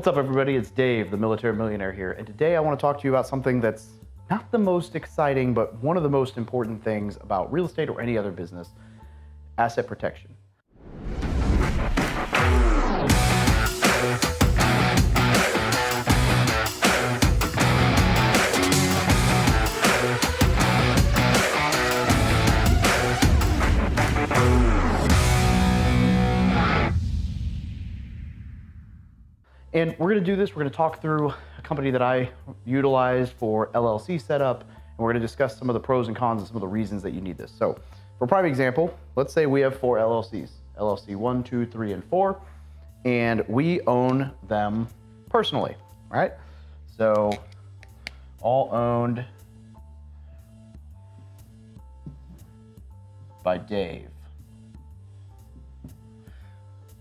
What's up, everybody? It's Dave, the Military Millionaire here, and today I want to talk to you about something that's not the most exciting, but one of the most important things about real estate or any other business: asset protection. And we're going to do this. We're going to talk through a company that I utilize for LLC setup, and we're going to discuss some of the pros and cons and some of the reasons that you need this. So for a prime example, let's say we have 4 LLCs, LLC 1, 2, 3, and 4, and we own them personally, right? So all owned by Dave.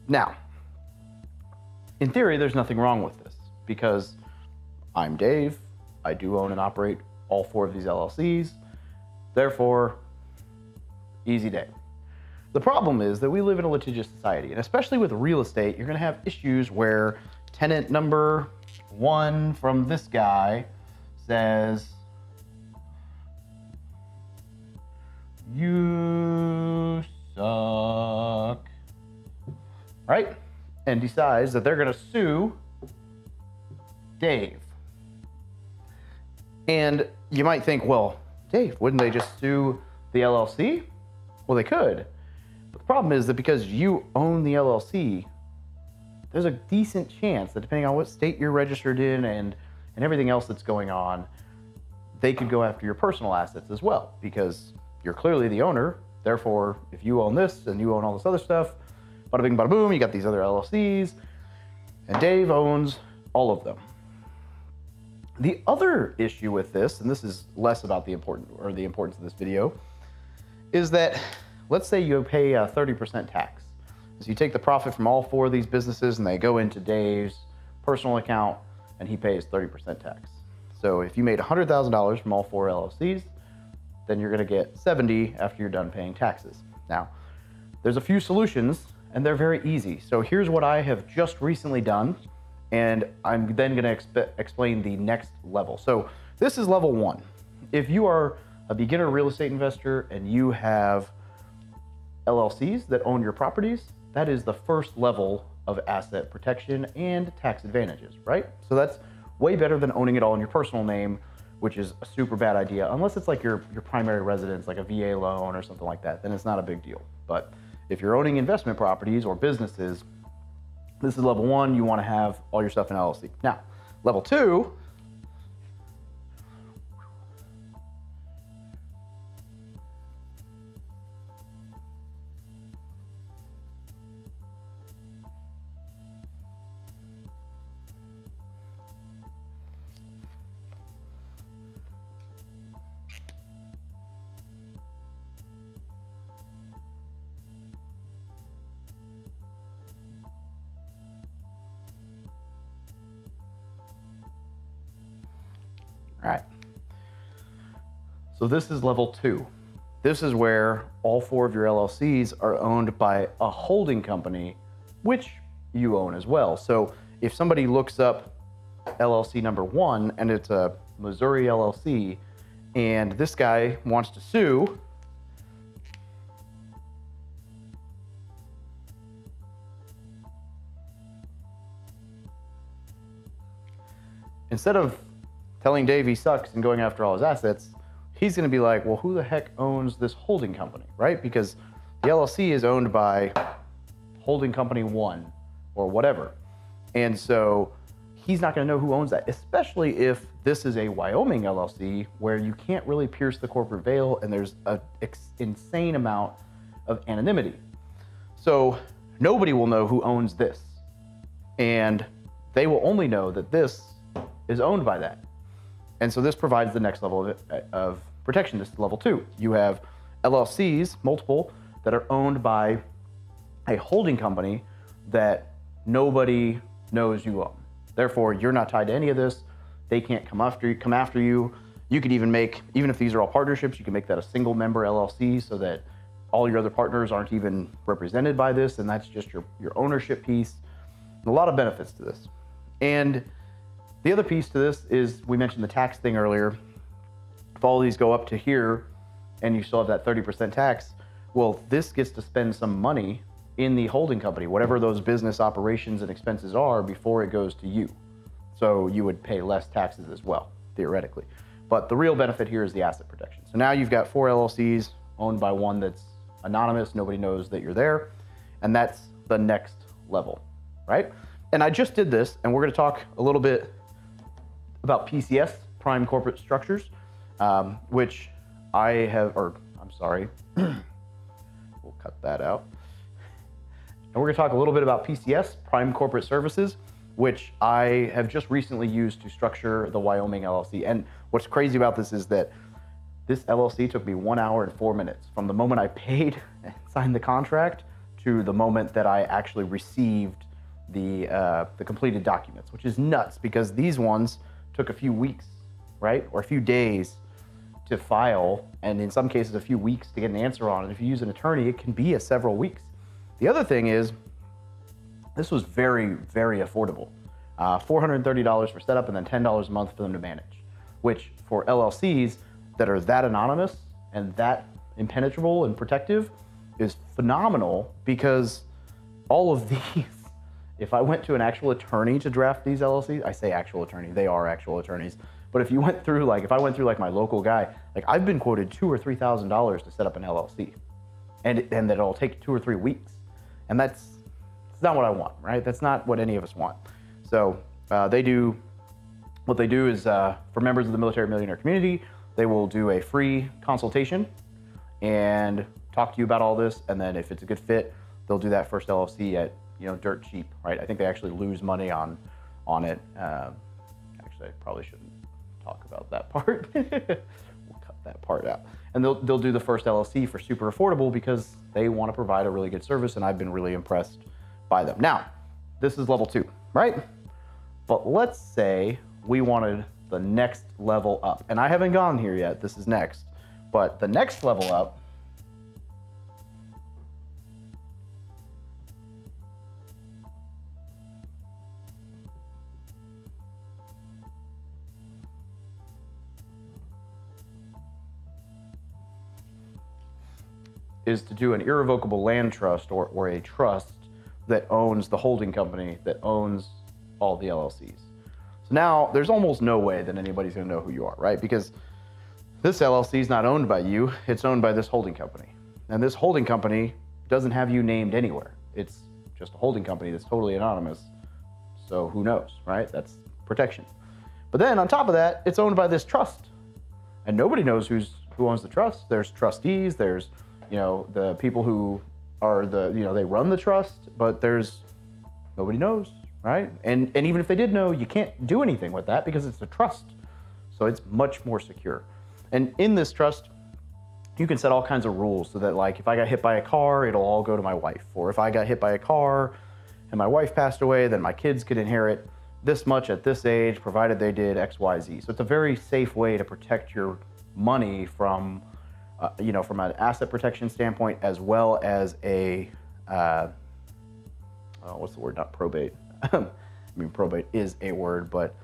Now, in theory, there's nothing wrong with this because I'm Dave. I do own and operate all 4 of these LLCs. Therefore, easy day. The problem is that we live in a litigious society, and especially with real estate, you're going to have issues where tenant number 1 from this guy says, "You suck," right? And decides that they're going to sue Dave. And you might think, well, Dave, wouldn't they just sue the LLC? Well, they could. But the problem is that because you own the LLC, there's a decent chance that depending on what state you're registered in and everything else that's going on, they could go after your personal assets as well, because you're clearly the owner. Therefore, if you own this and you own all this other stuff, bada bing, bada boom, you got these other LLCs, and Dave owns all of them. The other issue with this, and this is less about the importance of this video, is that let's say you pay a 30% tax. So you take the profit from all 4 of these businesses and they go into Dave's personal account and he pays 30% tax. So if you made $100,000 from all 4 LLCs, then you're gonna get 70 after you're done paying taxes. Now, there's a few solutions and they're very easy. So here's what I have just recently done, and I'm then gonna explain the next level. So this is level 1. If you are a beginner real estate investor and you have LLCs that own your properties, that is the first level of asset protection and tax advantages, right? So that's way better than owning it all in your personal name, which is a super bad idea, unless it's like your primary residence, like a VA loan or something like that, then it's not a big deal. But if you're owning investment properties or businesses, this is level 1. You want to have all your stuff in LLC. Now, level 2, all right. So this is level 2. This is where all 4 of your LLCs are owned by a holding company, which you own as well. So if somebody looks up LLC number 1 and it's a Missouri LLC, and this guy wants to sue, instead of telling Dave he sucks and going after all his assets, he's going to be like, well, who the heck owns this holding company, right? Because the LLC is owned by holding company 1 or whatever. And so he's not going to know who owns that, especially if this is a Wyoming LLC where you can't really pierce the corporate veil and there's an insane amount of anonymity. So nobody will know who owns this. And they will only know that this is owned by that. And so this provides the next level of protection. This is level 2. You have LLCs, multiple, that are owned by a holding company that nobody knows you own. Therefore, you're not tied to any of this. They can't come after you. You could even make, even if these are all partnerships, you can make that a single member LLC so that all your other partners aren't even represented by this, and that's just your ownership piece. A lot of benefits to this. And the other piece to this is, we mentioned the tax thing earlier. If all these go up to here and you still have that 30% tax, well, this gets to spend some money in the holding company, whatever those business operations and expenses are, before it goes to you. So you would pay less taxes as well, theoretically. But the real benefit here is the asset protection. So now you've got 4 LLCs owned by one that's anonymous. Nobody knows that you're there. And that's the next level, right? And I just did this, and we're going to talk a little bit about PCS, prime corporate structures, which I have, or I'm sorry, we'll cut that out. And we're going to talk a little bit about PCS, prime corporate services, which I have just recently used to structure the Wyoming LLC. And what's crazy about this is that this LLC took me 1 hour and 4 minutes from the moment I paid and signed the contract to the moment that I actually received the completed documents, which is nuts, because these ones took a few weeks, right? Or a few days to file, and in some cases a few weeks to get an answer on. And if you use an attorney, it can be several weeks. The other thing is, this was very, very affordable. $430 for setup, and then $10 a month for them to manage, which for LLCs that are that anonymous and that impenetrable and protective is phenomenal, because all of these, if I went to an actual attorney to draft these LLCs, I say actual attorney, they are actual attorneys. But if you went through, like, if I went through like my local guy, like, I've been quoted $2,000 or $3,000 to set up an LLC, and that it'll take 2 or 3 weeks, and that's not what I want, right? That's not what any of us want. So what they do is, for members of the Military Millionaire community, they will do a free consultation and talk to you about all this, and then if it's a good fit, they'll do that first LLC at, dirt cheap, right? I think they actually lose money on it. Actually, I probably shouldn't talk about that part. We'll cut that part out. And they'll do the first LLC for super affordable, because they want to provide a really good service, and I've been really impressed by them. Now, this is level 2, right? But let's say we wanted the next level up, and I haven't gone here yet. This is next, but the next level up is to do an irrevocable land trust, or a trust that owns the holding company that owns all the LLCs. So now there's almost no way that anybody's going to know who you are, right? Because this LLC is not owned by you, it's owned by this holding company. And this holding company doesn't have you named anywhere. It's just a holding company that's totally anonymous. So who knows, right? That's protection. But then on top of that, it's owned by this trust. And nobody knows who owns the trust. There's trustees, there's the people who are they run the trust, but nobody knows, right? And even if they did know, you can't do anything with that because it's a trust. So it's much more secure. And in this trust, you can set all kinds of rules so that, like, if I got hit by a car, it'll all go to my wife. Or if I got hit by a car and my wife passed away, then my kids could inherit this much at this age, provided they did X, Y, Z. So it's a very safe way to protect your money from from an asset protection standpoint, as well as a, what's the word? Not probate. I mean, probate is a word, but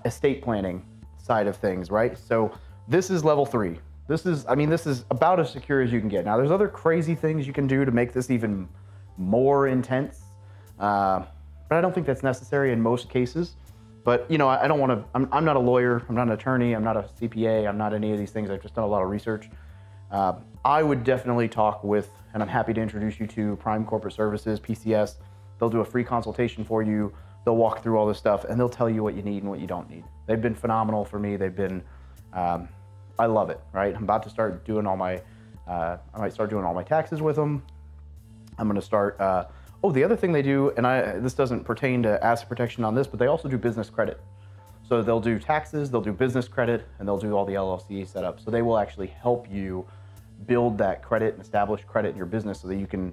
estate planning side of things, right? So this is level 3. This is about as secure as you can get. Now, there's other crazy things you can do to make this even more intense, but I don't think that's necessary in most cases. But, I don't want to, I'm not a lawyer, I'm not an attorney, I'm not a CPA, I'm not any of these things. I've just done a lot of research. I would definitely talk with, and I'm happy to introduce you to, Prime Corporate Services, PCS. They'll do a free consultation for you. They'll walk through all this stuff, and they'll tell you what you need and what you don't need. They've been phenomenal for me. They've been, I love it, right? I'm about to start doing all my, I might start doing all my taxes with them. I'm going to start, the other thing they do, and this doesn't pertain to asset protection on this, but they also do business credit. So they'll do taxes, they'll do business credit, and they'll do all the LLC setup. So they will actually help you build that credit and establish credit in your business so that you can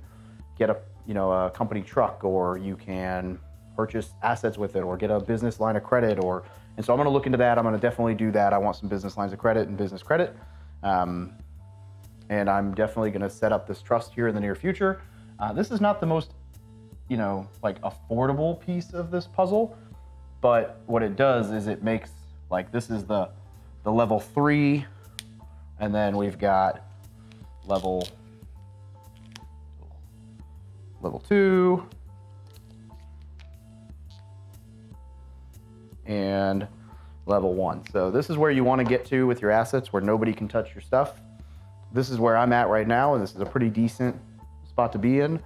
get a company truck, or you can purchase assets with it, or get a business line of credit, and so I'm going to look into that. I'm going to definitely do that. I want some business lines of credit and business credit. And I'm definitely going to set up this trust here in the near future. This is not the most, affordable piece of this puzzle, but what it does is it makes, like, this is the level 3, and then we've got level 2, and level 1. So this is where you want to get to with your assets, where nobody can touch your stuff. This is where I'm at right now, and this is a pretty decent spot to be in.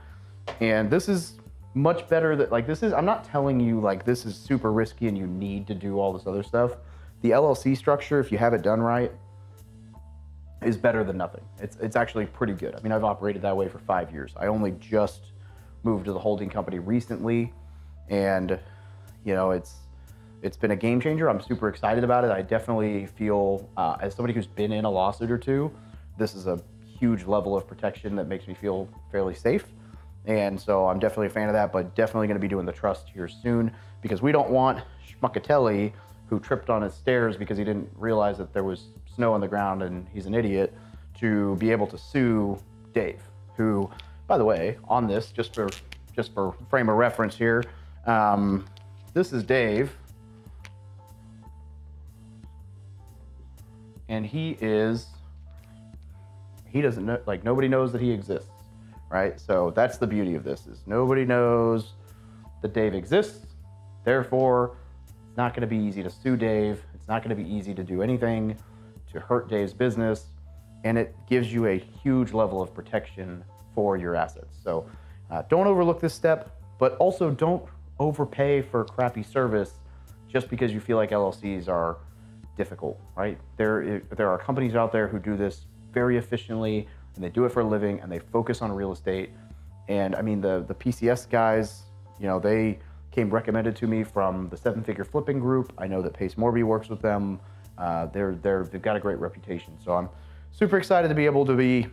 And this is much better that, like, this is, I'm not telling you like this is super risky and you need to do all this other stuff. The LLC structure, if you have it done right, is better than nothing. It's actually pretty good. I mean, I've operated that way for 5 years. I only just moved to the holding company recently, and you know, it's been a game changer. I'm super excited about it. I definitely feel, as somebody who's been in a lawsuit or two, this is a huge level of protection that makes me feel fairly safe. And so I'm definitely a fan of that, but definitely going to be doing the trust here soon, because we don't want Schmuckatelli, who tripped on his stairs because he didn't realize that there was snow on the ground and he's an idiot, to be able to sue Dave, who, by the way, on this, just for frame of reference here, this is Dave, and he doesn't know, like, nobody knows that he exists, right? So that's the beauty of this, is nobody knows that Dave exists. Therefore, it's not going to be easy to sue Dave. It's not going to be easy to do anything to hurt Dave's business. And it gives you a huge level of protection for your assets. So don't overlook this step, but also don't overpay for crappy service just because you feel like LLCs are difficult, right? There are companies out there who do this very efficiently, and they do it for a living, and they focus on real estate. And I mean, the PCS guys, you know, they came recommended to me from the 7-Figure Flipping group. I know that Pace Morby works with them. They've got a great reputation. So I'm super excited to be able to be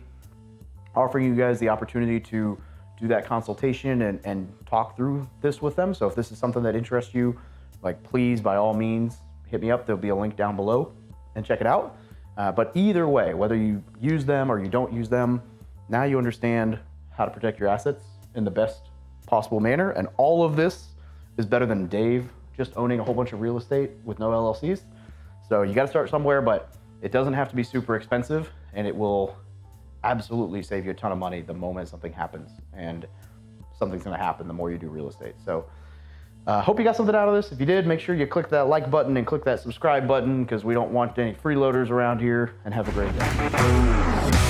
offering you guys the opportunity to do that consultation and talk through this with them. So if this is something that interests you, like, please, by all means, hit me up. There'll be a link down below and check it out. But either way, whether you use them or you don't use them, now you understand how to protect your assets in the best possible manner. And all of this is better than Dave just owning a whole bunch of real estate with no LLCs. So you got to start somewhere, but it doesn't have to be super expensive, and it will absolutely save you a ton of money the moment something happens. And something's going to happen the more you do real estate. So hope you got something out of this. If you did, make sure you click that like button and click that subscribe button, because we don't want any freeloaders around here. And have a great day.